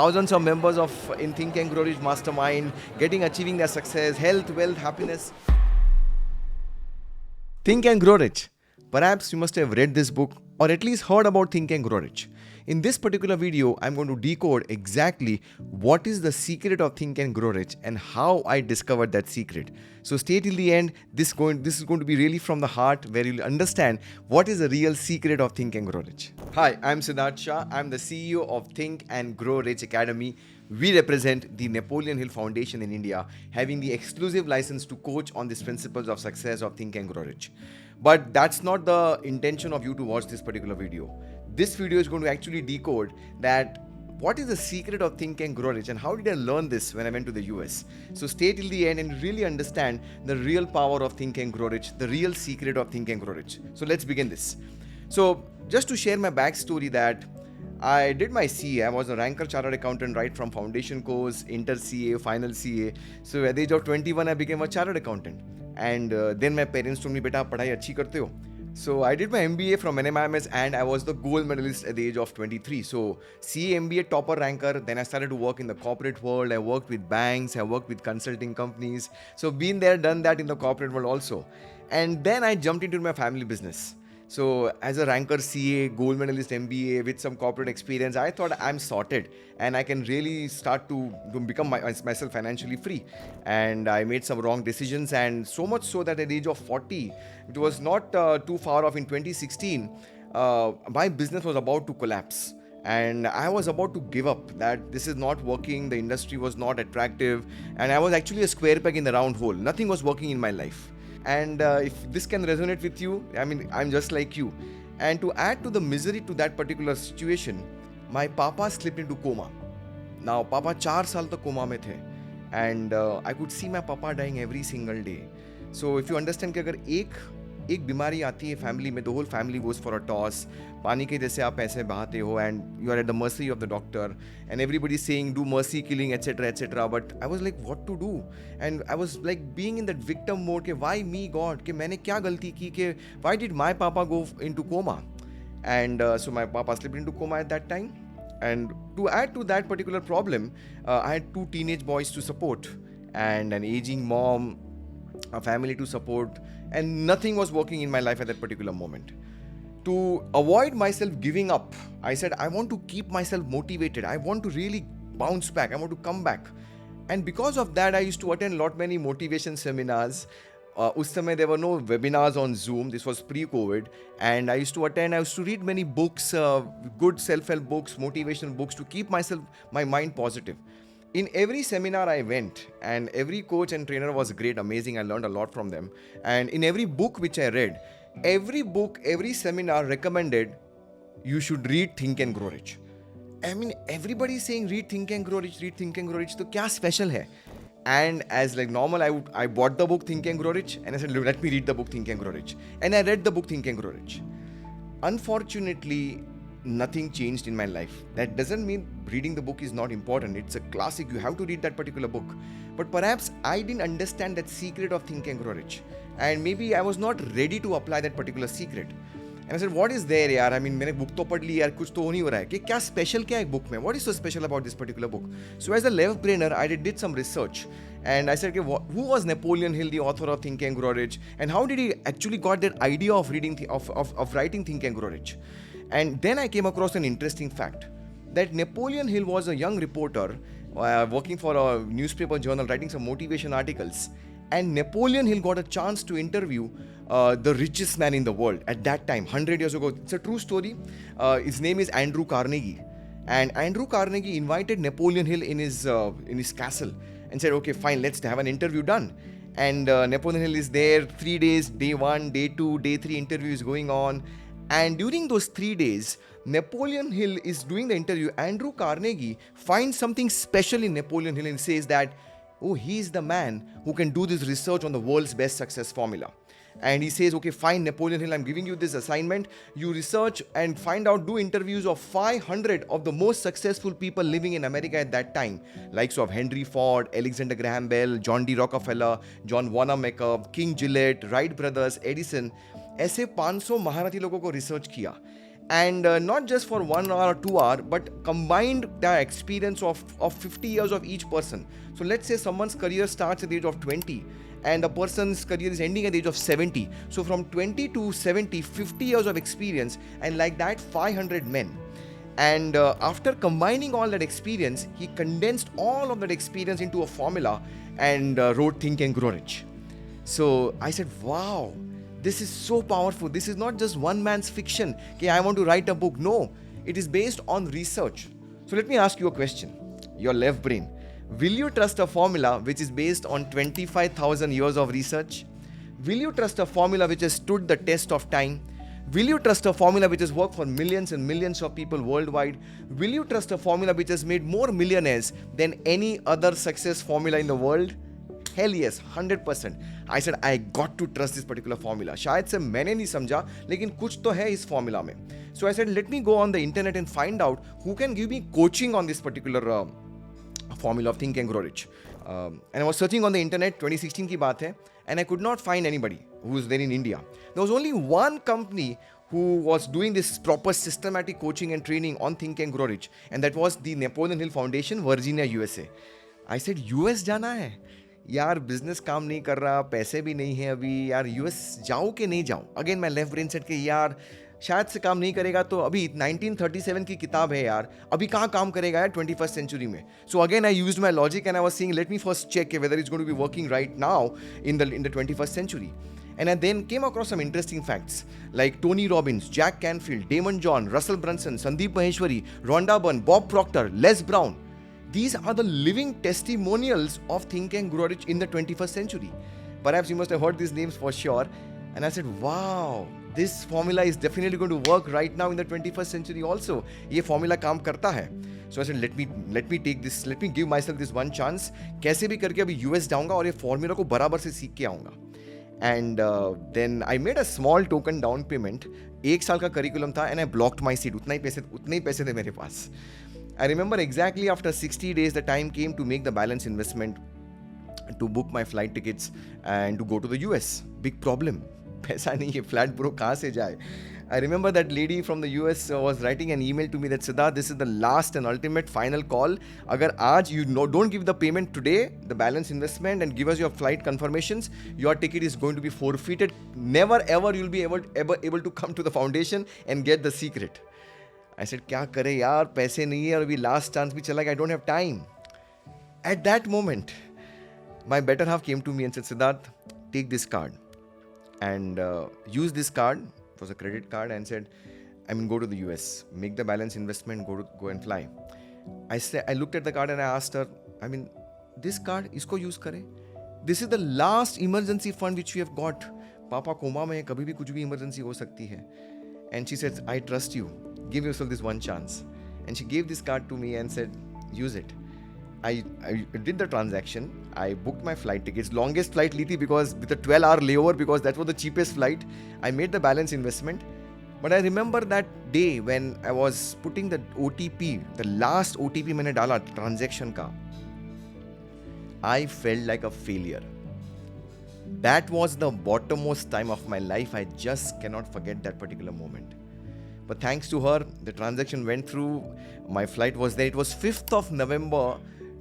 thousands of members of in Think and Grow Rich Mastermind, achieving their success, health, wealth, happiness. Think and Grow Rich. Perhaps you must have read this book or at least heard about Think and Grow Rich. In this particular video, I'm going to decode exactly what is the secret of Think and Grow Rich and how I discovered that secret. So stay till the end. This is going to be really from the heart, where you'll understand what is the real secret of Think and Grow Rich. Hi, I'm Sidharth Shah. I'm the CEO of Think and Grow Rich Academy. We represent the Napoleon Hill Foundation in India, having the exclusive license to coach on these principles of success of Think and Grow Rich. But that's not the intention of you to watch this particular video. This video is going to actually decode that what is the secret of Think and Grow Rich and how did I learn this when I went to the US. So stay till the end and really understand the real power of Think and Grow Rich, the real secret of Think and Grow Rich. So let's begin this. So just to share my backstory, that I did my CA. I was a ranker chartered accountant right from foundation course, inter CA, final CA. So at the age of 21, I became a chartered accountant. And then my parents told me, "Beta, padhai achhi karte ho." So I did my MBA from NMIMS and I was the gold medalist at the age of 23. So CA MBA topper ranker. Then I started to work in the corporate world. I worked with banks. I worked with consulting companies. So been there, done that in the corporate world also. And then I jumped into my family business. So as a ranker CA, gold medalist MBA with some corporate experience, I thought I'm sorted and I can really start to become myself financially free. And I made some wrong decisions, and so much so that at the age of 40, it was not too far off in 2016, my business was about to collapse. And I was about to give up, that this is not working, the industry was not attractive, and I was actually a square peg in the round hole. Nothing was working in my life. And if this can resonate with you, I mean, I'm just like you. And to add to the misery to that particular situation, my papa slipped into coma. Now, papa 4 saal tak coma mein the. And I could see my papa dying every single day. So if you understand कि अगर एक बीमारी आती है family में, the whole family goes for a toss. पानी के जैसे आप पैसे बहाते हो, and you are at the mercy of the doctor, and everybody is saying do mercy killing, etc, etc. But I was like, what to do? And I was like being in that victim mode कि why me God, कि मैंने क्या गलती की, कि why did my papa go into coma? And so my papa slipped into coma at that time. And to add to that particular problem, I had 2 teenage boys to support and an aging mom, a family to support, and nothing was working in my life at that particular moment. To avoid myself giving up, I said, I want to keep myself motivated. I want to really bounce back. I want to come back. And because of that, I used to attend many motivation seminars. Us samay there were no webinars on Zoom. This was pre-COVID. And I used to read many books, good self-help books, motivational books, to keep my mind positive. In every seminar I went, and every coach and trainer was great, amazing. I learned a lot from them. And in every book which I read, every seminar recommended you should read Think and Grow Rich. I mean, everybody is saying read Think and Grow Rich, read Think and Grow Rich. So kya special hai? And as like normal, I bought the book Think and Grow Rich, and I said, let me read the book Think and Grow Rich. And I read the book Think and Grow Rich. Unfortunately, nothing changed in my life. That doesn't mean reading the book is not important. It's a classic. You have to read that particular book. But perhaps I didn't understand that secret of Think and Grow Rich. And maybe I was not ready to apply that particular secret. And I said, what is there, yaar? I mean, मैंने book तो पढ़ ली यार, कुछ तो हो नहीं हो रहा है कि क्या special क्या है book में? What is so special about this particular book? So as a left brainer, I did some research, and I said, okay, who was Napoleon Hill, the author of Think and Grow Rich, and how did he actually got that idea of writing Think and Grow Rich? And then I came across an interesting fact that Napoleon Hill was a young reporter working for a newspaper journal, writing some motivation articles. And Napoleon Hill got a chance to interview the richest man in the world at that time, 100 years ago. It's a true story. His name is Andrew Carnegie. And Andrew Carnegie invited Napoleon Hill in his castle and said, okay, fine, let's have an interview done. And Napoleon Hill is there 3 days, day 1, day 2, day 3 interview is going on. And during those 3 days, Napoleon Hill is doing the interview. Andrew Carnegie finds something special in Napoleon Hill and says that, oh, he's the man who can do this research on the world's best success formula. And he says, okay, fine, Napoleon Hill, I'm giving you this assignment. You research and find out, do interviews of 500 of the most successful people living in America at that time. Likes of Henry Ford, Alexander Graham Bell, John D. Rockefeller, John Wanamaker, King Gillette, Wright Brothers, Edison. ऐसे 500 महारथी लोगों को research किया. And not just for 1 hour or 2 hour, but combined the experience of 50 years of each person. So let's say someone's career starts at the age of 20 and a person's career is ending at the age of 70. So from 20 to 70, 50 years of experience, and like that 500 men. And after combining all that experience, he condensed all of that experience into a formula and wrote Think and Grow Rich. So I said, wow, this is so powerful. This is not just one man's fiction. Okay, I want to write a book. No, it is based on research. So let me ask you a question. Your left brain. Will you trust a formula which is based on 25,000 years of research? Will you trust a formula which has stood the test of time? Will you trust a formula which has worked for millions and millions of people worldwide? Will you trust a formula which has made more millionaires than any other success formula in the world? Hell yes, 100%. I said, I got to trust this particular formula. शायद से मैंने नहीं समझा, लेकिन कुछ तो है इस formula में. So I said, let me go on the internet and find out who can give me coaching on this particular formula of Think and Grow Rich. And I was searching on the internet, 2016 की बात है, and I could not find anybody who was there in India. There was only one company who was doing this proper systematic coaching and training on Think and Grow Rich, and that was the Napoleon Hill Foundation, Virginia, USA. I said, US जाना है? यार business काम नहीं कर रहा, पैसे भी नहीं है अभी, यार यूएस जाऊँ कि नहीं जाऊँ. अगेन मैं लेफ्ट ब्रेन सेट के यार शायद से काम नहीं करेगा, तो अभी 1937 की किताब है यार, अभी कहाँ काम करेगा यार 21st सेंचुरी में. So again I used my logic and I was saying let me first check whether it's going to be working right now in the 21st century. And I then came across some interesting facts like Tony Robbins, Jack Canfield, Damon John, Russell Brunson, Sandeep Maheshwari, Rhonda Byrne, Bob Proctor, Les Brown. These are the living testimonials of Think and Grow Rich in the 21st century. Perhaps you must have heard these names for sure. And I said, wow, this formula is definitely going to work right now in the 21st century also. ये formula काम करता है. So I said, let me take this, let me give myself this one chance. कैसे भी करके अभी US जाऊंगा और ये formula को बराबर से सीख के आऊंगा. And then I made a small token down payment. 1 साल का curriculum था and I blocked my seat. उतने ही पैसे थे मेरे पास. I remember exactly after 60 days, the time came to make the balance investment, to book my flight tickets and to go to the US. Big problem. पैसा नहीं है, flat bro कहाँ से जाए? I remember that lady from the US was writing an email to me that Sidharth, this is the last and ultimate final call. अगर आज don't give the payment today, the balance investment, and give us your flight confirmations, your ticket is going to be forfeited. Never ever you'll be able to come to the foundation and get the secret. I said, क्या करे यार, पैसे नहीं है और अभी last chance भी चला गया, I don't have time. At that moment, my better half came to me and said, Sidharth, take this card and use this card. It was a credit card, and said, go to the US, make the balance investment, go and fly. I looked at the card and I asked her, this card, इसको use करे. This is the last emergency fund which we have got. पापा coma में, कभी भी कुछ भी emergency हो सकती है. And she said, I trust you. Give yourself this one chance. And she gave this card to me and said, use it. I did the transaction. I booked my flight tickets. Longest flight ली थी because with a 12-hour layover, because that was the cheapest flight. I made the balance investment. But I remember that day when I was putting the OTP, the last OTP मैंने डाला transaction का. I felt like a failure. That was the bottommost time of my life. I just cannot forget that particular moment. But thanks to her, the transaction went through. My flight was there. It was 5th of November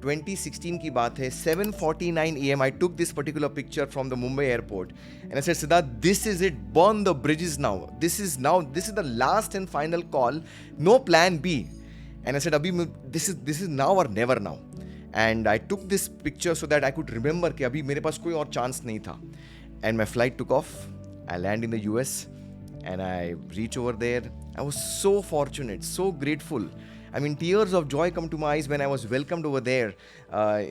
2016 की बात है. 7:49 a.m. I took this particular picture from the Mumbai airport. And I said, Sidharth, this is it. Burn the bridges now. This is the last and final call. No plan B. And I said, Abhi, this is now or never now. And I took this picture so that I could remember कि अभी मेरे पास कोई और chance नहीं था. And my flight took off. I land in the US and I reach over there. I was so fortunate, so grateful. Tears of joy come to my eyes when I was welcomed over there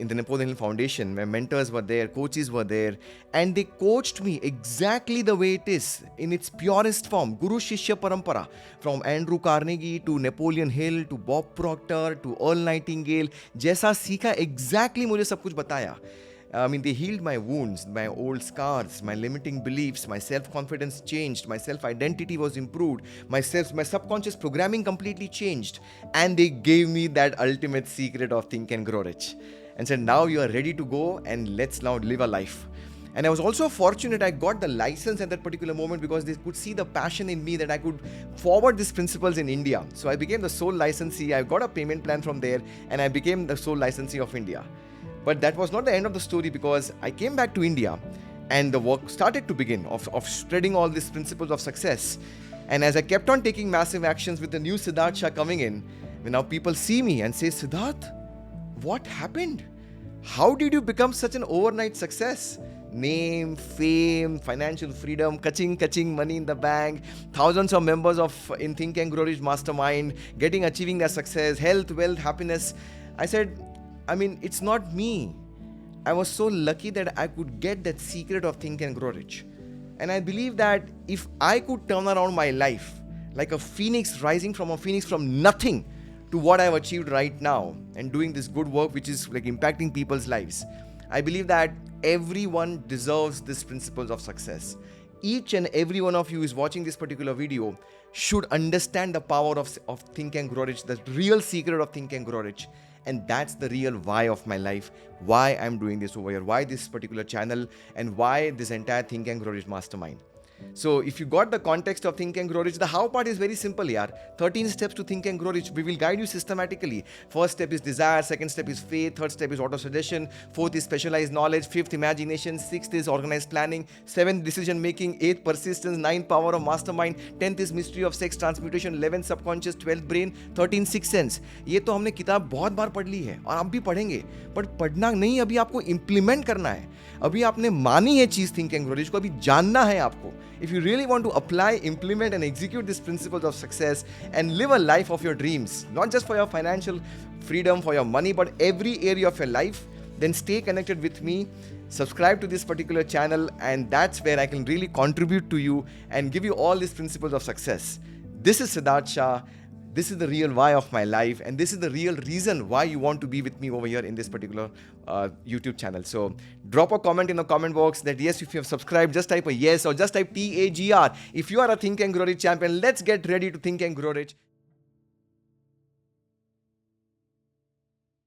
in the Napoleon Hill Foundation. My mentors were there, coaches were there, and they coached me exactly the way it is, in its purest form. Guru Shishya Parampara, from Andrew Carnegie to Napoleon Hill to Bob Proctor to Earl Nightingale. जैसा सीखा exactly मुझे सब कुछ बताया. They healed my wounds, my old scars, my limiting beliefs, my self-confidence changed, my self-identity was improved, my subconscious programming completely changed, and they gave me that ultimate secret of Think and Grow Rich and said, now you are ready to go and let's now live a life. And I was also fortunate I got the license at that particular moment because they could see the passion in me that I could forward these principles in India. So I became the sole licensee. I got a payment plan from there and I became the sole licensee of India. But that was not the end of the story, because I came back to India and the work started to begin of spreading all these principles of success. And as I kept on taking massive actions with the new Sidharth Shah coming in, now people see me and say, Sidharth, what happened? How did you become such an overnight success? Name, fame, financial freedom, kaching, money in the bank, thousands of members in Think and Grow Rich Mastermind, achieving their success, health, wealth, happiness. I said, it's not me. I was so lucky that I could get that secret of Think and Grow Rich. And I believe that if I could turn around my life like a phoenix rising from nothing to what I've achieved right now and doing this good work which is like impacting people's lives, I believe that everyone deserves these principles of success. Each and every one of you who is watching this particular video should understand the power of Think and Grow Rich, the real secret of Think and Grow Rich. And that's the real why of my life, why I'm doing this over here, why this particular channel, and why this entire Think and Grow Rich Mastermind. So if you got the context of Think and Grow Rich, the how part is very simple here. 13 steps to Think and Grow Rich. We will guide you systematically. First step is desire. Second step is faith. Third step is auto-suggestion. Fourth is specialized knowledge. Fifth, imagination. Sixth is organized planning. Seventh, decision making. Eighth, persistence. Ninth, power of mastermind. 10th is mystery of sex transmutation. 11th, subconscious. 12th, brain. 13th, sixth sense. ये तो हमने किताब बहुत बार पढ़ ली है और आप भी पढ़ेंगे, बट पढ़ना नहीं, अभी आपको इम्प्लीमेंट करना है. अभी आपने मानी है चीज थिंक एंड ग्रो रिच को, अभी जानना है आपको. If you really want to apply, implement and execute these principles of success and live a life of your dreams, not just for your financial freedom, for your money, but every area of your life, then stay connected with me. Subscribe to this particular channel, and that's where I can really contribute to you and give you all these principles of success. This is Sidharth Shah. This is the real why of my life, and this is the real reason why you want to be with me over here in this particular YouTube channel. So drop a comment in the comment box that yes, if you have subscribed, just type a yes or just type TAGR. If you are a Think and Grow Rich champion, let's get ready to Think and Grow Rich.